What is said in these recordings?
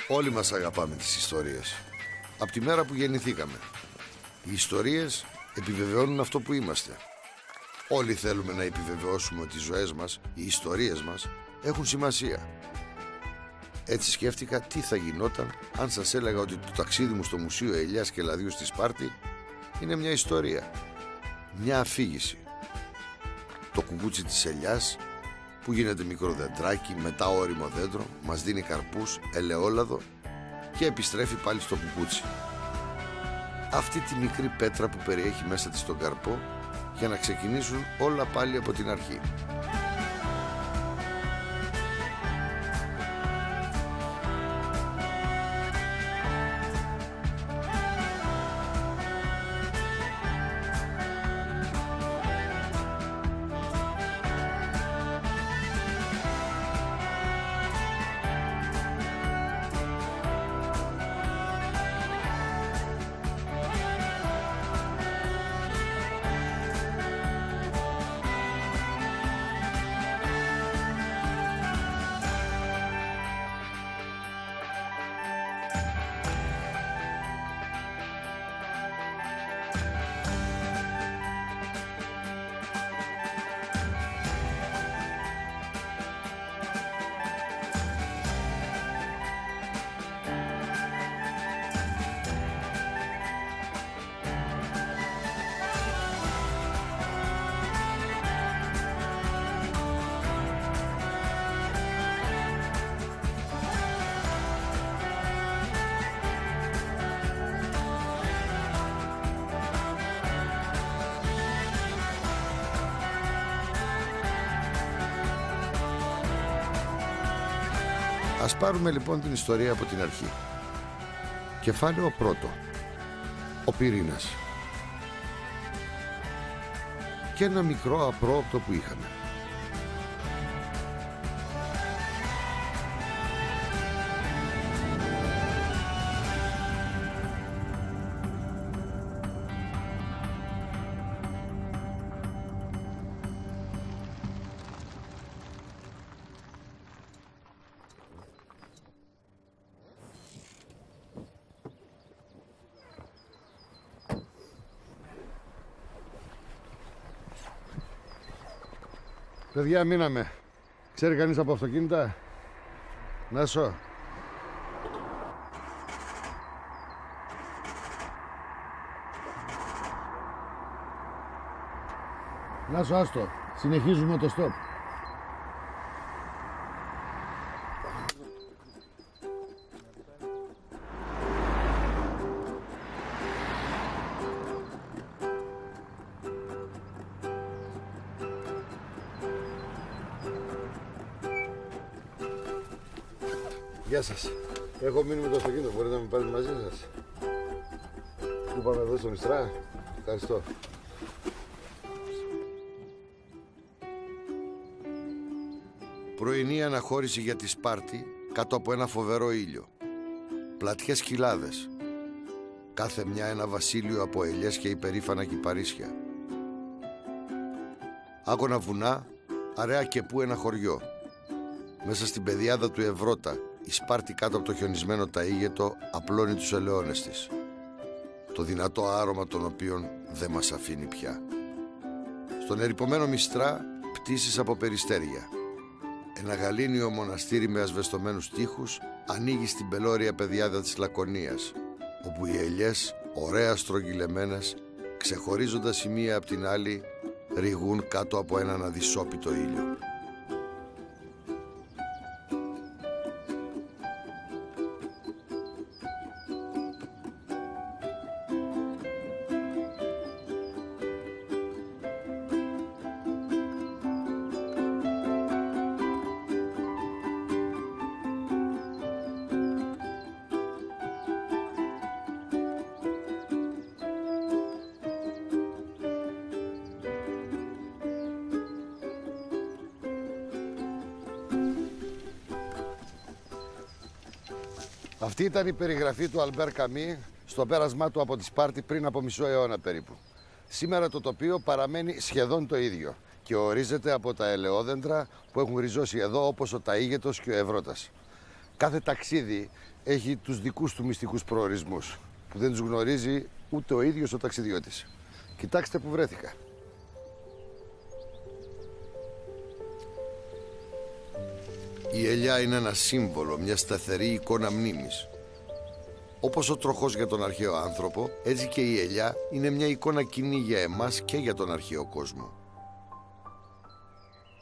Όλοι μας αγαπάμε τις ιστορίες. Από τη μέρα που γεννηθήκαμε. Οι ιστορίες επιβεβαιώνουν αυτό που είμαστε. Όλοι θέλουμε να επιβεβαιώσουμε ότι οι ζωές μας, οι ιστορίες μας, έχουν σημασία. Έτσι σκέφτηκα τι θα γινόταν αν σας έλεγα ότι το ταξίδι μου στο Μουσείο Ελιάς και Λαδιού στη Σπάρτη είναι μια ιστορία. Μια αφήγηση. Το κουκούτσι της ελιάς που γίνεται μικρό δεντράκι, μετά όριμο δέντρο, μας δίνει καρπούς, ελαιόλαδο και επιστρέφει πάλι στο κουκούτσι. Αυτή τη μικρή πέτρα που περιέχει μέσα της τον καρπό για να ξεκινήσουν όλα πάλι από την αρχή. Ας πάρουμε λοιπόν την ιστορία από την αρχή. Κεφάλαιο πρώτο. Ο πυρήνας. Και ένα μικρό απρόοπτο που είχαμε. Παιδιά, μείναμε. Ξέρει κανείς από αυτοκίνητα? Νάσο. Νάσο, άστο. Συνεχίζουμε το στόπ. Γεια σας. Έχω μείνει με το αυτοκίνητο. Μπορείτε να με πάρετε μαζί σας? Πού πάμε εδώ στο Μιστρά? Ευχαριστώ. Πρωινή αναχώρηση για τη Σπάρτη κάτω από ένα φοβερό ήλιο. Πλατιές κοιλάδες. Κάθε μια ένα βασίλειο από ελιές και υπερήφανα κυπαρίσια. Άγωνα βουνά, αραιά και πού ένα χωριό. Μέσα στην πεδιάδα του Ευρώτα, η Σπάρτη κάτω από το χιονισμένο ταΐγετο απλώνει τους ελαιώνες της. Το δυνατό άρωμα των οποίων δεν μας αφήνει πια. Στον ερειπωμένο Μιστρά, πτήσεις από περιστέρια. Ένα γαλήνιο μοναστήρι με ασβεστομένους τοίχους ανοίγει στην πελώρια πεδιάδα της Λακωνίας, όπου οι ελιές, ωραία στρογγυλεμένες, ξεχωρίζοντας η μία από την άλλη, ρηγούν κάτω από έναν αδυσόπιτο ήλιο. Αυτή ήταν η περιγραφή του Αλμπέρ Καμί στο πέρασμά του από τη Σπάρτη πριν από μισό αιώνα περίπου. Σήμερα το τοπίο παραμένει σχεδόν το ίδιο και ορίζεται από τα ελαιόδεντρα που έχουν ριζώσει εδώ, όπως ο Ταΐγετος και ο Ευρώπας. Κάθε ταξίδι έχει τους δικούς του μυστικούς προορισμούς που δεν τους γνωρίζει ούτε ο ίδιος ο ταξιδιώτης. Κοιτάξτε που βρέθηκα. Η ελιά είναι ένα σύμβολο, μια σταθερή εικόνα μνήμης. Όπως ο τροχός για τον αρχαίο άνθρωπο, έτσι και η ελιά είναι μια εικόνα κοινή για εμάς και για τον αρχαίο κόσμο.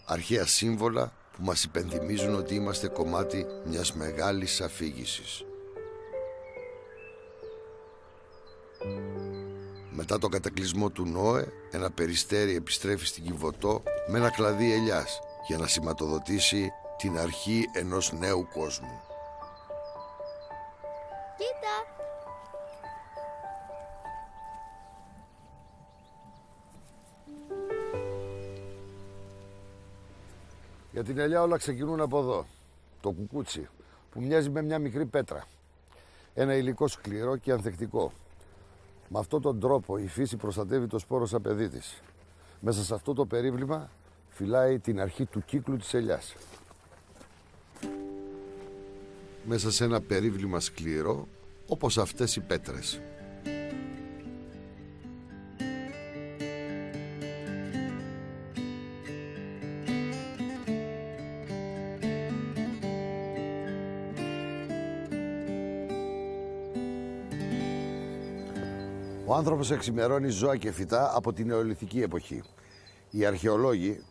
Αρχαία σύμβολα που μας υπενθυμίζουν ότι είμαστε κομμάτι μιας μεγάλης αφήγησης. Μετά τον κατακλυσμό του Νόε, ένα περιστέρι επιστρέφει στην Κιβωτό με ένα κλαδί ελιάς για να σηματοδοτήσει την αρχή ενός νέου κόσμου. Κοίτα! Για την ελιά όλα ξεκινούν από εδώ. Το κουκούτσι, που μοιάζει με μια μικρή πέτρα. Ένα υλικό σκληρό και ανθεκτικό. Με αυτόν τον τρόπο η φύση προστατεύει το σπόρο σαν παιδί της. Μέσα σε αυτό το περίβλημα φυλάει την αρχή του κύκλου της ελιάς. Μέσα σε ένα περίβλημα σκληρό, όπως αυτές οι πέτρες. Ο άνθρωπος εξημερώνει ζώα και φυτά από την νεολιθική εποχή. Οι αρχαιολόγοι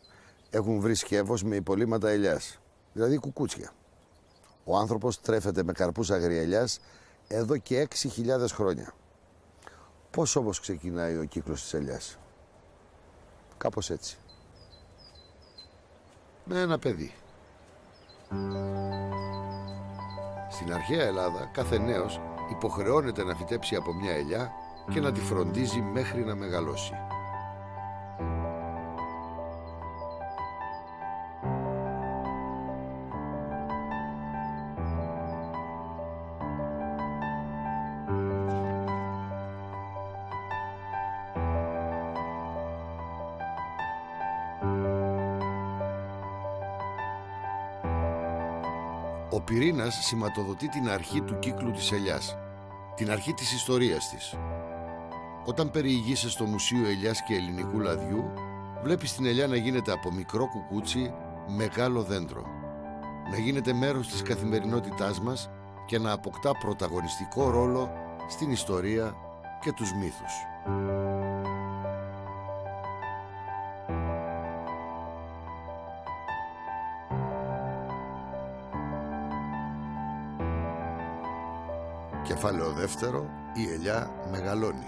έχουν βρει σκεύος με υπολείμματα ελιάς, δηλαδή κουκούτσια. Ο άνθρωπος τρέφεται με καρπούς αγριελιάς εδώ και 6.000 χρόνια. Πώς όμως ξεκινάει ο κύκλος της ελιάς? Κάπως έτσι. Με ένα παιδί. Στην αρχαία Ελλάδα κάθε νέος υποχρεώνεται να φυτέψει από μια ελιά και να τη φροντίζει μέχρι να μεγαλώσει. Ο πυρήνας σηματοδοτεί την αρχή του κύκλου της ελιάς, την αρχή της ιστορίας της. Όταν περιηγείσαι στο Μουσείο Ελιάς και Ελληνικού Λαδιού, βλέπεις την ελιά να γίνεται από μικρό κουκούτσι μεγάλο δέντρο. Να γίνεται μέρος της καθημερινότητάς μας και να αποκτά πρωταγωνιστικό ρόλο στην ιστορία και τους μύθους. Κεφάλαιο δεύτερο, η ελιά μεγαλώνει.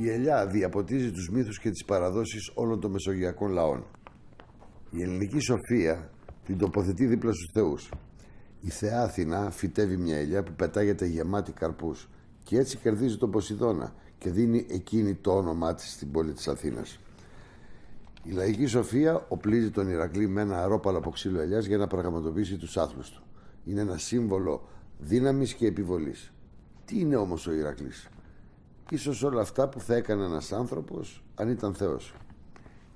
Η ελιά διαποτίζει τους μύθους και τις παραδόσεις όλων των μεσογειακών λαών. Η ελληνική σοφία την τοποθετεί δίπλα στους θεούς. Η θεά Αθηνά φυτεύει μια ελιά που πετάγεται γεμάτη καρπούς και έτσι κερδίζει τον Ποσειδώνα και δίνει εκείνη το όνομά της στην πόλη της Αθήνας. Η λαϊκή σοφία οπλίζει τον Ηρακλή με ένα αρόπαλο από ξύλο ελιάς για να πραγματοποιήσει τους άθλους του. Είναι ένα σύμβολο δύναμης και επιβολής. Τι είναι όμως ο Ηρακλής? Ίσως όλα αυτά που θα έκανε ένας άνθρωπος αν ήταν Θεός.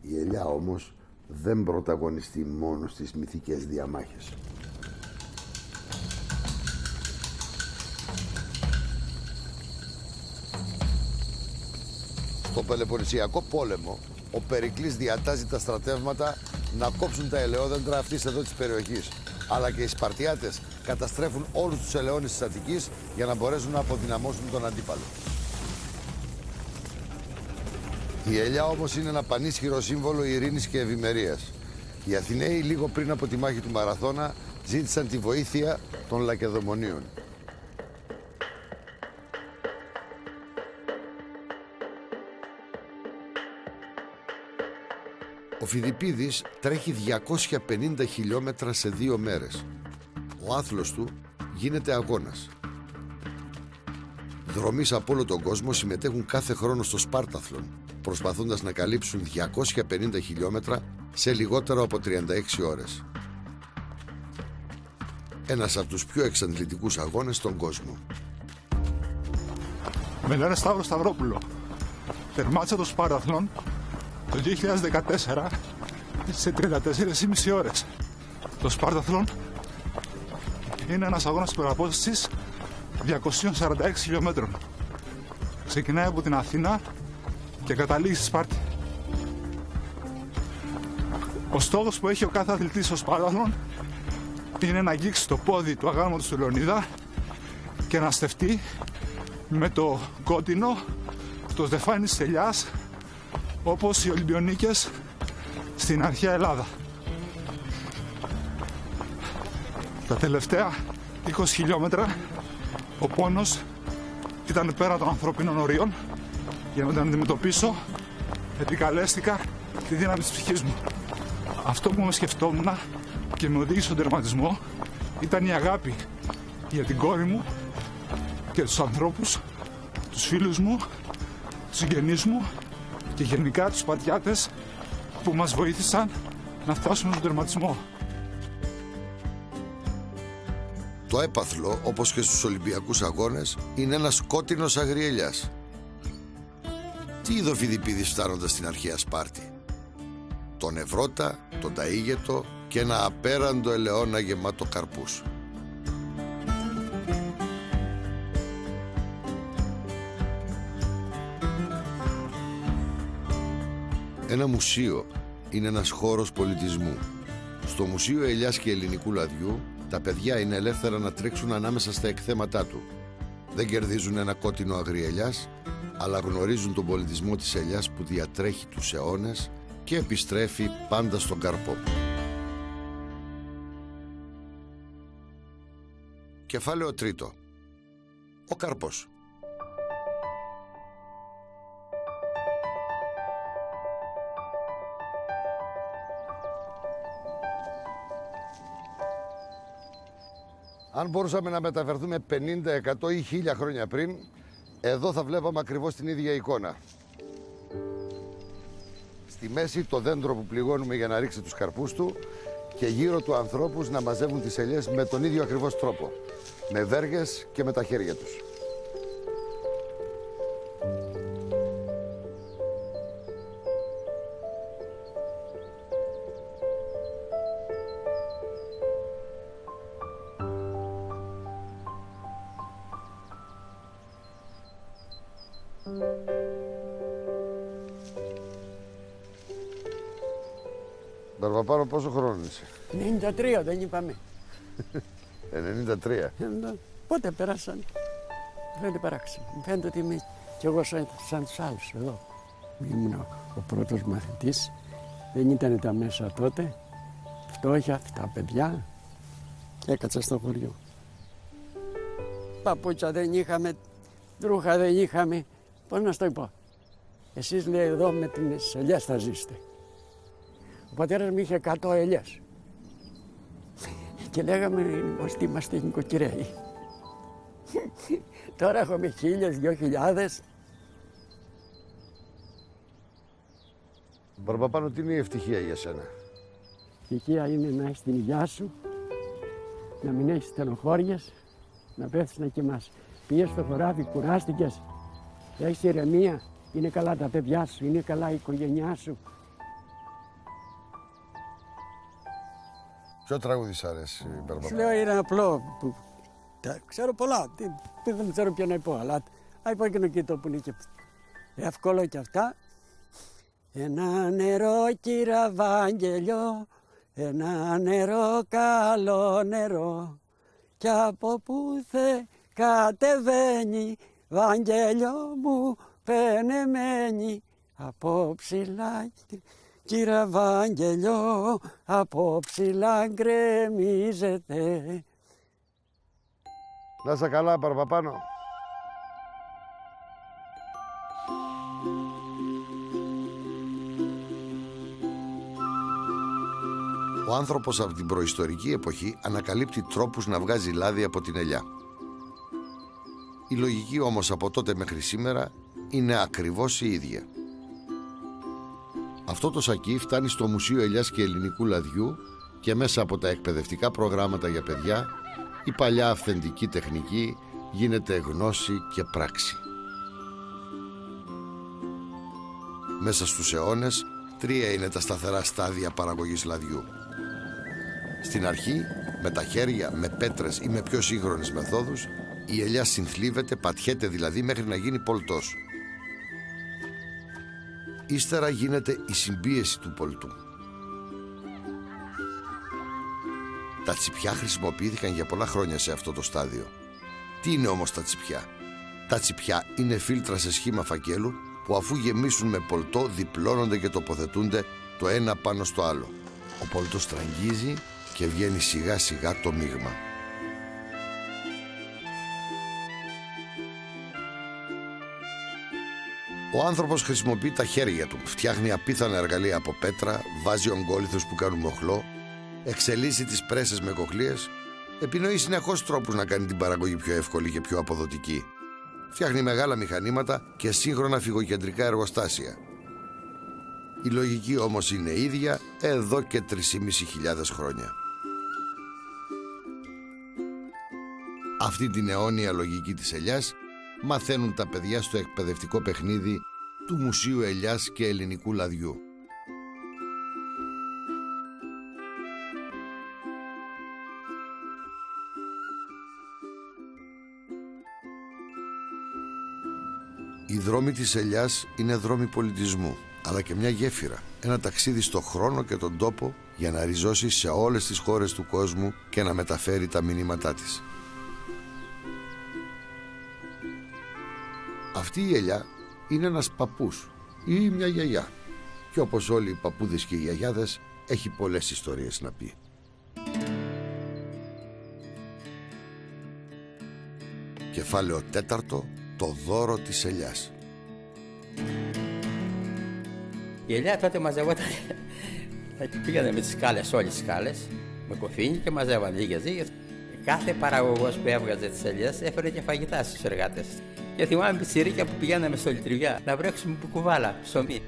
Η ελιά όμως δεν πρωταγωνιστεί μόνο στις μυθικές διαμάχες. Στο Πελοποννησιακό πόλεμο, ο Περικλής διατάζει τα στρατεύματα να κόψουν τα ελαιόδεντρα αυτής εδώ της περιοχής. Αλλά και οι Σπαρτιάτες καταστρέφουν όλους τους ελαιώνες της Αττικής για να μπορέσουν να αποδυναμώσουν τον αντίπαλο. Η ελιά όμως είναι ένα πανίσχυρο σύμβολο ειρήνης και ευημερίας. Οι Αθηναίοι λίγο πριν από τη μάχη του Μαραθώνα ζήτησαν τη βοήθεια των Λακεδαιμονίων. Ο Φιδιππίδης τρέχει 250 χιλιόμετρα σε 2 μέρες. Ο άθλος του γίνεται αγώνας. Δρομείς από όλο τον κόσμο συμμετέχουν κάθε χρόνο στο Σπάρταθλον, προσπαθώντας να καλύψουν 250 χιλιόμετρα σε λιγότερο από 36 ώρες. Ένας από τους πιο εξαντλητικούς αγώνες στον κόσμο. Με λένε Σταύρο Σταυρόπουλο. Τερμάτισα το Σπάραθλον το 2014 σε 34,5 ώρες. Το Σπάραθλον είναι ένας αγώνας υπεραπόστασης 246 χιλιόμετρων. Ξεκινάει από την Αθήνα και καταλήγει στη Σπάρτη. Ο στόχος που έχει ο κάθε αθλητής στο Σπάραθλον είναι να αγγίξει το πόδι του αγάλματος του Λεωνίδα και να στεφτεί με το κόκκινο το στεφάνι της ελιάς, όπως οι Ολυμπιονίκες στην αρχαία Ελλάδα. Τα τελευταία 20 χιλιόμετρα ο πόνος ήταν πέρα των ανθρωπίνων ορίων. Για να τον αντιμετωπίσω επικαλέστηκα τη δύναμη της ψυχής μου. Αυτό που με σκεφτόμουν και με οδήγησε στον τερματισμό ήταν η αγάπη για την κόρη μου και τους ανθρώπους, τους φίλους μου, τους συγγενείς μου και γενικά τους σπαρτιάτες που μας βοήθησαν να φτάσουμε στον τερματισμό. Το έπαθλο, όπως και στους Ολυμπιακούς Αγώνες, είναι ένας κόκκινος αγριελιάς. Τι είδο φιδιπίδης φτάνοντας στην αρχαία Σπάρτη? Τον Ευρώτα, τον Ταΐγετο και ένα απέραντο ελαιόνα γεμάτο καρπούς. Ένα μουσείο είναι ένας χώρος πολιτισμού. Στο Μουσείο Ελιάς και Ελληνικού Λαδιού τα παιδιά είναι ελεύθερα να τρέξουν ανάμεσα στα εκθέματά του. Δεν κερδίζουν ένα κόκκινο αγριελιάς, αλλά γνωρίζουν τον πολιτισμό της ελιάς που διατρέχει τους αιώνες και επιστρέφει πάντα στον καρπό. Κεφάλαιο τρίτο. Ο καρπός. Αν μπορούσαμε να μεταφερθούμε 50, 100 ή 1000 χρόνια πριν, εδώ θα βλέπαμε ακριβώς την ίδια εικόνα. Στη μέση το δέντρο που πληγώνουμε για να ρίξει τους καρπούς του και γύρω του ανθρώπους να μαζεύουν τις ελιές με τον ίδιο ακριβώς τρόπο, με βέργες και με τα χέρια τους. Μπαρβαπάνο, πόσο χρόνο είσαι? 93 δεν είπαμε. 93. Πότε πέρασαν. Φαίνεται παράξενο. Μου φαίνεται ότι είμαι κι εγώ σαν τους άλλους εδώ. Ήμουν ο πρώτος μαθητής. Δεν ήταν τα μέσα τότε. Φτώχεια, τα παιδιά. Και έκατσα στο χωριό. Παπούτσα δεν είχαμε, ρούχα δεν είχαμε. Πώς να στο πω. Εσείς, λέει, εδώ με τις ελιές θα ζήσετε. Ο πατέρας μου είχε 100 ελιές. Και λέγαμε ότι είμαστε νοικοκυρέοι. Τώρα έχουμε 1000, 2000. Μπαρμπαπάνο, τι είναι η ευτυχία για σένα? Η ευτυχία είναι να έχεις την υγειά σου, να μην έχεις στενοχώριες, να πέφτεις να κοιμάσαι. Πήγες στο χωράφι, κουράστηκες, έχεις ηρεμία, είναι καλά τα παιδιά σου, είναι καλά η οικογένειά σου. Ποιο τραγούδι σ' αρέσει, Μπαρμπαπάνο? Σου λέω είναι απλό. Ξέρω πολλά, δεν ξέρω ποιο να πω, αλλά να πω εκείνο το που είναι και εύκολο και αυτά. Ένα νερό, κύρα Βαγγελιό, ένα νερό, καλό νερό, κι από που θε κατεβαίνει, Βαγγέλιο μου πενεμένη, από ψηλά, κύρα Βαγγελιό, από ψηλά γκρεμίζεται. Να είσαι καλά, Μπαρμπαπάνο. Ο άνθρωπος από την προϊστορική εποχή ανακαλύπτει τρόπους να βγάζει λάδι από την ελιά. Η λογική όμως από τότε μέχρι σήμερα είναι ακριβώς η ίδια. Αυτό το σακί φτάνει στο Μουσείο Ελιάς και Ελληνικού Λαδιού και μέσα από τα εκπαιδευτικά προγράμματα για παιδιά η παλιά αυθεντική τεχνική γίνεται γνώση και πράξη. Μέσα στους αιώνες 3 είναι τα σταθερά στάδια παραγωγής λαδιού. Στην αρχή, με τα χέρια, με πέτρες ή με πιο σύγχρονες μεθόδους, η ελιά συνθλίβεται, πατιέται δηλαδή μέχρι να γίνει πολτός. Ύστερα γίνεται η συμπίεση του πολτού. Τα τσιπιά χρησιμοποιήθηκαν για πολλά χρόνια σε αυτό το στάδιο. Τι είναι όμως τα τσιπιά? Τα τσιπιά είναι φίλτρα σε σχήμα φακέλου που αφού γεμίσουν με πολτό διπλώνονται και τοποθετούνται το ένα πάνω στο άλλο. Ο πολτός στραγγίζει και βγαίνει σιγά σιγά το μείγμα. Ο άνθρωπος χρησιμοποιεί τα χέρια του, φτιάχνει απίθανα εργαλεία από πέτρα, βάζει ογκόλιθους που κάνουν μοχλό, εξελίσσει τις πρέσες με κοχλίες, επινοεί συνεχώς τρόπους να κάνει την παραγωγή πιο εύκολη και πιο αποδοτική. Φτιάχνει μεγάλα μηχανήματα και σύγχρονα φυγοκεντρικά εργοστάσια. Η λογική όμως είναι ίδια εδώ και 3.500 χρόνια. Αυτή την αιώνια λογική της ελιάς μαθαίνουν τα παιδιά στο εκπαιδευτικό παιχνίδι του Μουσείου Ελιάς και Ελληνικού Λαδιού. Οι δρόμοι της ελιάς είναι δρόμοι πολιτισμού, αλλά και μια γέφυρα, ένα ταξίδι στο χρόνο και τον τόπο για να ριζώσει σε όλες τις χώρες του κόσμου και να μεταφέρει τα μηνύματά της. Αυτή η ελιά είναι ένας παππούς ή μια γιαγιά και όπως όλοι οι παππούδες και οι γιαγιάδες έχει πολλές ιστορίες να πει. Κεφάλαιο 4. Το δώρο της ελιάς. Η ελιά τότε μαζευόταν. Πήγανε με τις σκάλες, όλες τις σκάλες, με κοφίνι και μαζεύαν λίγες. Κάθε παραγωγός που έβγαζε τις ελιές έφερε και φαγητά στους εργάτες. Και θυμάμαι πιτσιρίκια που πηγαίναμε στο λιτριγιά να βρέξουμε κουβάλα, ψωμί.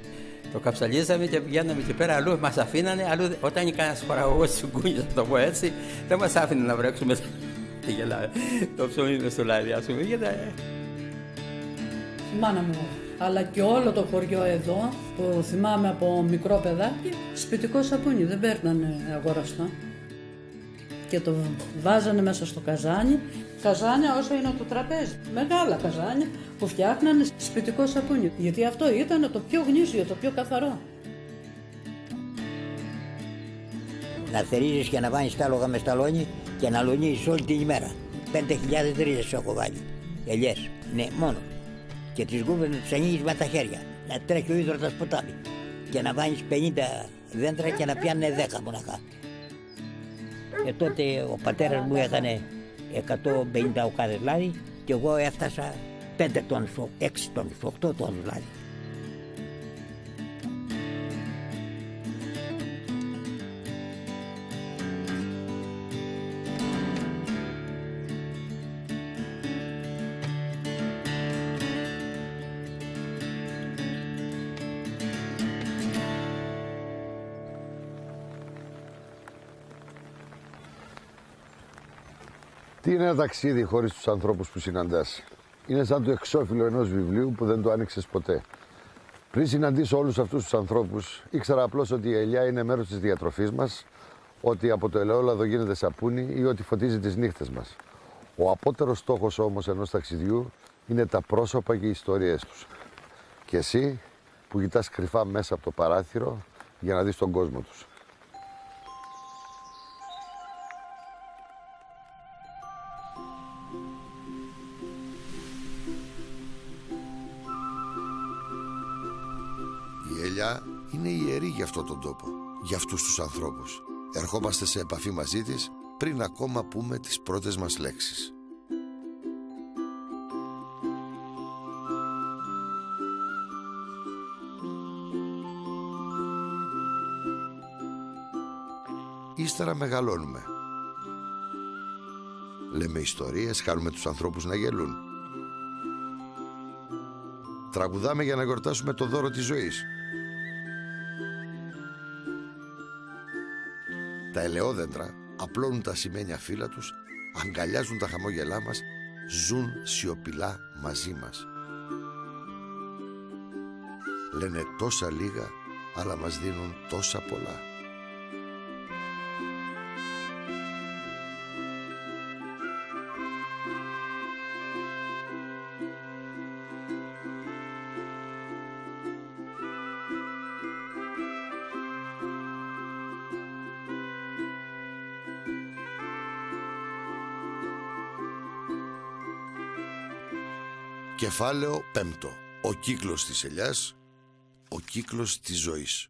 Το καψαλίζαμε και πηγαίναμε εκεί πέρα, αλλού μας αφήνανε, αλλού όταν ήταν ένας παραγωγός τσουγκούνιας, να το πω έτσι, δεν μας άφηνε να βρέξουμε το ψωμί μες στο λάδι, ας πούμε. Η μάνα μου, αλλά και όλο το χωριό εδώ, που θυμάμαι από μικρό παιδάκι, σπιτικό σαπούνι, δεν παίρνανε αγοραστό. Και το βάζανε μέσα στο καζάνι, καζάνια όσο είναι το τραπέζι, μεγάλα καζάνια που φτιάχνανε σπιτικό σαπούνι, γιατί αυτό ήταν το πιο γνήσιο, το πιο καθαρό. Να θερίζεις και να βάνεις τα άλογα με σταλόνι και να λονίζεις όλη την ημέρα. 5.000 ρίζες έχω βάλει, ελιές, ναι, μόνο. Και τις γούβες να τους ανοίγεις με τα χέρια, να τρέχει ο ίδρωτας ποτάμι και να βάνεις 50 δέντρα και να πιάνε 10 μοναχά. Τότε ο πατέρας μου έκανε 150 οκάδες λάδι και εγώ έφτασα 5 τόνους, 6 τόνους, 8 τόνους λάδι. Τι είναι ένα ταξίδι χωρίς τους ανθρώπους που συναντάς? Είναι σαν το εξώφυλλο ενός βιβλίου που δεν το άνοιξες ποτέ. Πριν συναντήσω όλους αυτούς τους ανθρώπους, ήξερα απλώς ότι η ελιά είναι μέρος της διατροφής μας, ότι από το ελαιόλαδο γίνεται σαπούνι ή ότι φωτίζει τις νύχτες μας. Ο απότερος στόχος όμως ενός ταξιδιού είναι τα πρόσωπα και οι ιστορίες τους. Και εσύ που κοιτάς κρυφά μέσα από το παράθυρο για να δεις τον κόσμο τους. Η ελιά είναι ιερή για αυτόν τον τόπο, για αυτούς τους ανθρώπους. Ερχόμαστε σε επαφή μαζί της πριν ακόμα πούμε τις πρώτες μας λέξεις. Ύστερα μεγαλώνουμε. Λέμε ιστορίες, κάνουμε τους ανθρώπους να γελούν. Τραγουδάμε για να γιορτάσουμε το δώρο της ζωής. Τα ελαιόδεντρα απλώνουν τα ασημένια φύλλα τους, αγκαλιάζουν τα χαμόγελά μας, ζουν σιωπηλά μαζί μας. Λένε τόσα λίγα, αλλά μας δίνουν τόσα πολλά. Κεφάλαιο 5. Ο κύκλος της ελιάς, ο κύκλος της ζωής.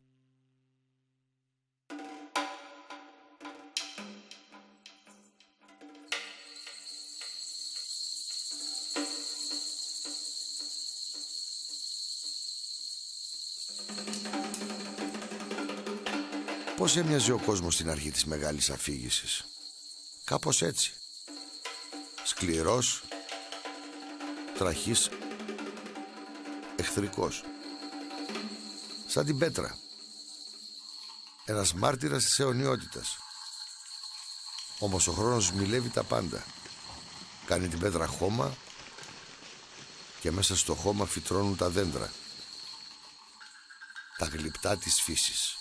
Πώς έμοιαζε ο κόσμος στην αρχή της μεγάλης αφήγησης? Κάπως έτσι. Σκληρός, τραχής, εχθρικός. Σαν την πέτρα. Ένας μάρτυρας της αιωνιότητας. Όμως ο χρόνος μιλεύει τα πάντα. Κάνει την πέτρα χώμα και μέσα στο χώμα φυτρώνουν τα δέντρα. Τα γλυπτά της φύσης.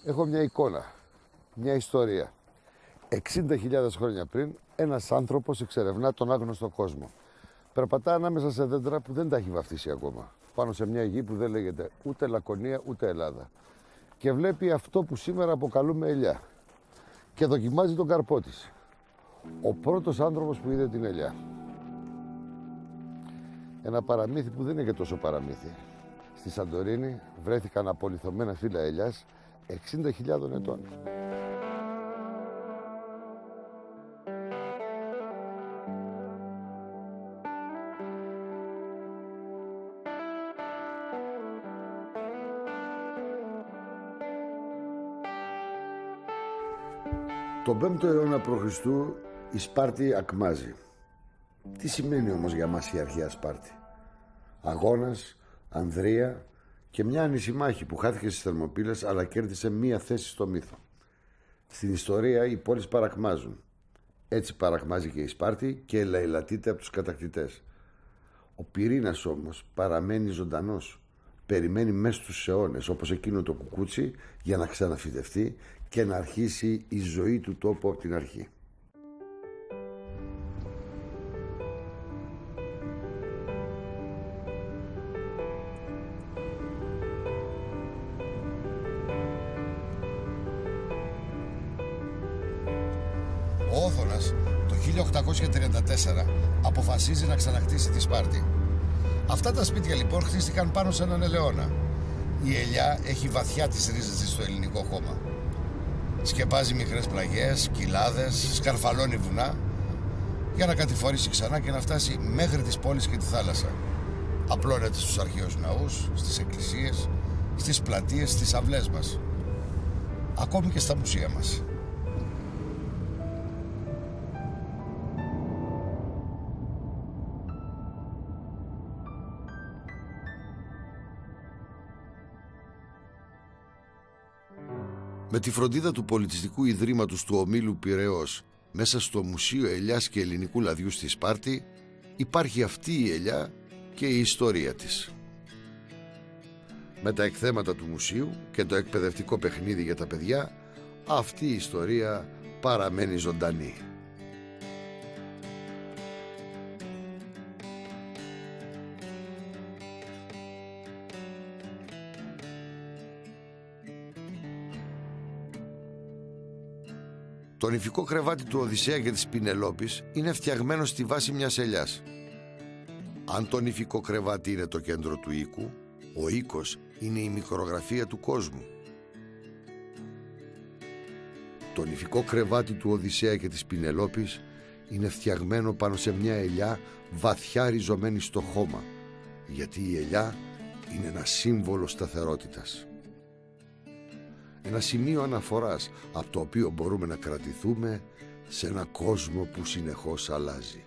Έχω μια εικόνα, μια ιστορία. 60.000 χρόνια πριν, ένας άνθρωπος εξερευνά τον άγνωστο κόσμο. Περπατά ανάμεσα σε δέντρα που δεν τα έχει βαφτίσει ακόμα. Πάνω σε μια γη που δεν λέγεται ούτε Λακωνία ούτε Ελλάδα. Και βλέπει αυτό που σήμερα αποκαλούμε ελιά. Και δοκιμάζει τον καρπό της. Ο πρώτος άνθρωπος που είδε την ελιά. Ένα παραμύθι που δεν είναι και τόσο παραμύθι. Στη Σαντορίνη βρέθηκαν απολιθωμένα φύλλα ελιάς 60.000 ετών. Τον 5ο αιώνα π.Χ. η Σπάρτη ακμάζει. Τι σημαίνει όμως για μας η αρχαία Σπάρτη? Αγώνας, ανδρεία και μια ανησημάχη που χάθηκε στις Θερμοπύλες αλλά κέρδισε μία θέση στο μύθο. Στην ιστορία οι πόλεις παρακμάζουν. Έτσι παρακμάζει και η Σπάρτη και ελαϊλατείται από τους κατακτητές. Ο πυρήνας όμως παραμένει ζωντανός. Περιμένει μέσα στους αιώνες, όπως εκείνο το κουκούτσι, για να ξαναφυτευτεί και να αρχίσει η ζωή του τόπου από την αρχή. Ο Όθωνας το 1834 αποφασίζει να ξανακτήσει τη Σπάρτη. Αυτά τα σπίτια λοιπόν χτίστηκαν πάνω σε έναν ελαιώνα. Η ελιά έχει βαθιά τις ρίζες της στο ελληνικό χώμα. Σκεπάζει μικρές πλαγιές, κοιλάδες, σκαρφαλώνει βουνά για να κατηφορήσει ξανά και να φτάσει μέχρι τις πόλεις και τη θάλασσα. Απλώνεται στους αρχαίους ναούς, στις εκκλησίες, στις πλατείες, στις αυλές μας. Ακόμη και στα μουσεία μας. Με τη φροντίδα του Πολιτιστικού Ιδρύματος του Ομίλου Πειραιώς μέσα στο Μουσείο Ελιάς και Ελληνικού Λαδιού στη Σπάρτη υπάρχει αυτή η ελιά και η ιστορία της. Με τα εκθέματα του μουσείου και το εκπαιδευτικό παιχνίδι για τα παιδιά, αυτή η ιστορία παραμένει ζωντανή. Το νηφικό κρεβάτι του Οδυσσέα και της Πινελόπης είναι φτιαγμένο στη βάση μιας ελιάς. Αν το νηφικό κρεβάτι είναι το κέντρο του οίκου, ο οίκος είναι η μικρογραφία του κόσμου. Το νηφικό κρεβάτι του Οδυσσέα και της Πινελόπης είναι φτιαγμένο πάνω σε μια ελιά βαθιά ριζωμένη στο χώμα, γιατί η ελιά είναι ένα σύμβολο σταθερότητας. Ένα σημείο αναφοράς από το οποίο μπορούμε να κρατηθούμε σε ένα κόσμο που συνεχώς αλλάζει.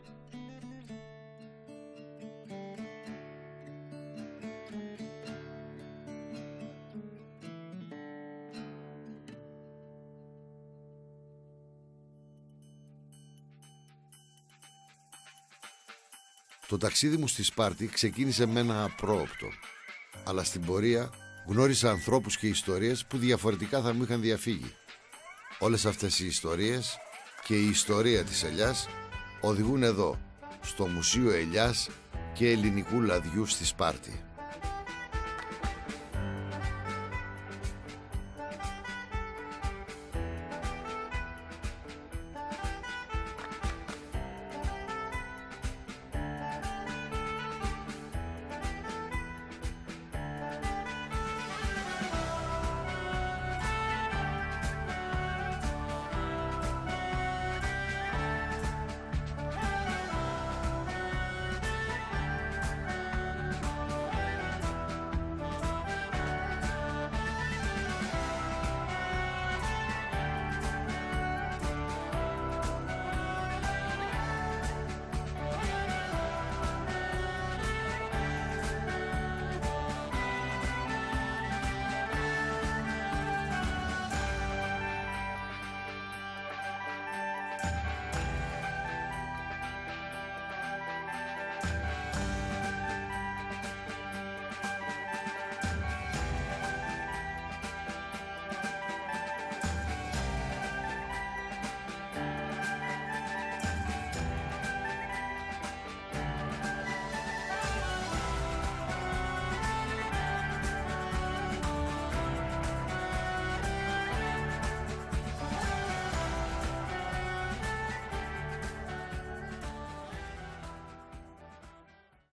Το ταξίδι μου στη Σπάρτη ξεκίνησε με ένα απρόοπτο. Αλλά στην πορεία γνώρισα ανθρώπους και ιστορίες που διαφορετικά θα μου είχαν διαφύγει. Όλες αυτές οι ιστορίες και η ιστορία της ελιάς οδηγούν εδώ, στο Μουσείο Ελιάς και Ελληνικού Λαδιού στη Σπάρτη.